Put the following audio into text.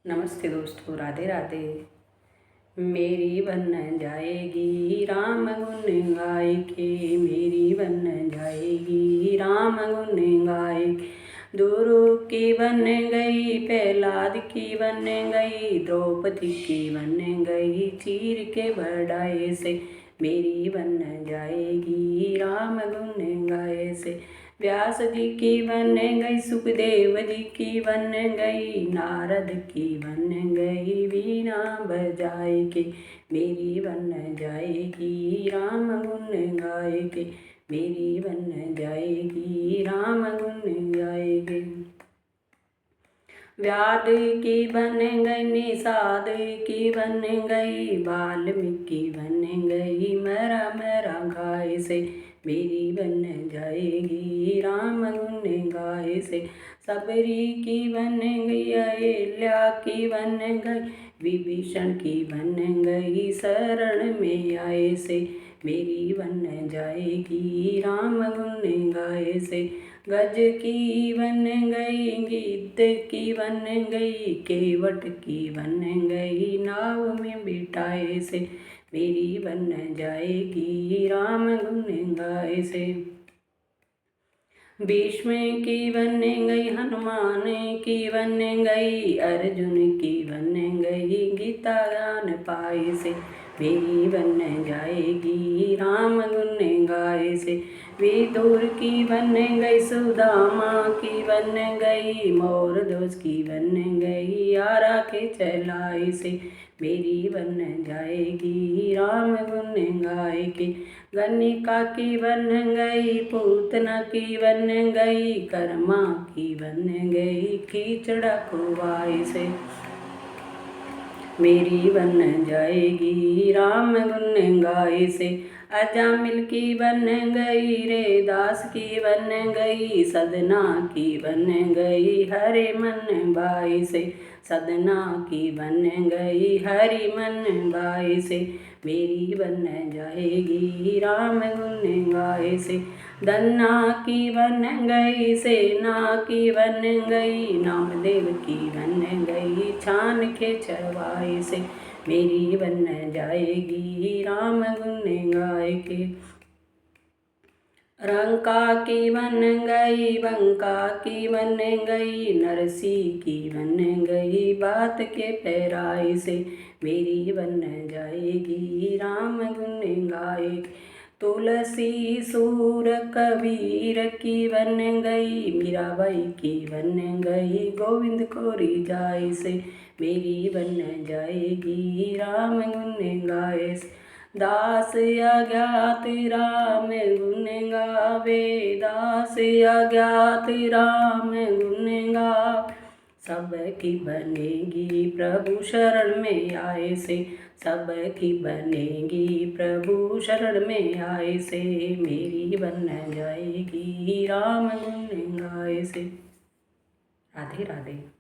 नमस्ते दोस्तों, राधे राधे। मेरी बन जाएगी राम गुन गाय के, मेरी बन जाएगी राम गुन गाय के। दुरु की बन गई, प्रहलाद की बन गई, द्रौपदी की बन गई, चीर के बढ़ाए से मेरी बन जाएगी राम गुन गाय से। व्यास जी की बन गई, सुखदेव जी की बन गई, नारद की बन गई, वीणा बजाए के मेरी बन जाएगी राम गुन गाए के, मेरी बन जाएगी राम गुन गाए के। व्याद की बन गई, निषाद की बन गई, वाल्मीकि बन गई, मरा मरा गाय से मेरी बन जाएगी राम गुन गाय से। सबरी की बन गई, अहिल्या की बन गई, विभीषण की बन गई, शरण में आए से मेरी बन जाएगी राम गुन गाय से। गज की बन गई, गिद्ध की बन गई, केवट की बन गई, नाव में बिठाए से मेरी बन जाएगी राम गुन गाय से। भीष्म की बन गई, हनुमान की बन गई, अर्जुन की बन गई, गीता ज्ञान पाए से मेरी बन जाएगी राम गुन गाय से। विदुर की बन गई, सुदामा की बन गई, मोर ध्वज की बन गई, आरा के चलाए से मेरी बन जाएगी राम गुन गाय के। गणिका की बन गई, पूतना की बन गई, कर्मा की बन गई, खींचड़ा कुवाई से मेरी बन जाएगी राम गुन गाय से। अजामिल की बन गई, रे दास की बन गई, सदना की बन गई, हरे मन भाई से सदना की बन गई, हरि मन भाई से मेरी बन जाएगी राम गुन गाय से। दन्ना की बन गई, सेना की बन गई, नामदेव की बन गई, छान के चरवाए से मेरी बन जाएगी राम गुन गाय के। रंका की बन गई, बंका की बन गई, नरसी की बन गई, बात के पैराए से मेरी बन जाएगी राम गुन गाय। तुलसी सूर कबीर की बन गई, मीराबाई की बन गई, गोविंद को रिझाए से मेरी बन जाएगी राम गुन गाय से। दास अज्ञात राम गुन गावे, दास अज्ञात राम गुन गावे, सबकी बनेगी प्रभु शरण में आए से सबकी बनेगी प्रभु शरण में आए से मेरी बन जाएगी राम गुन गाय से। राधे राधे।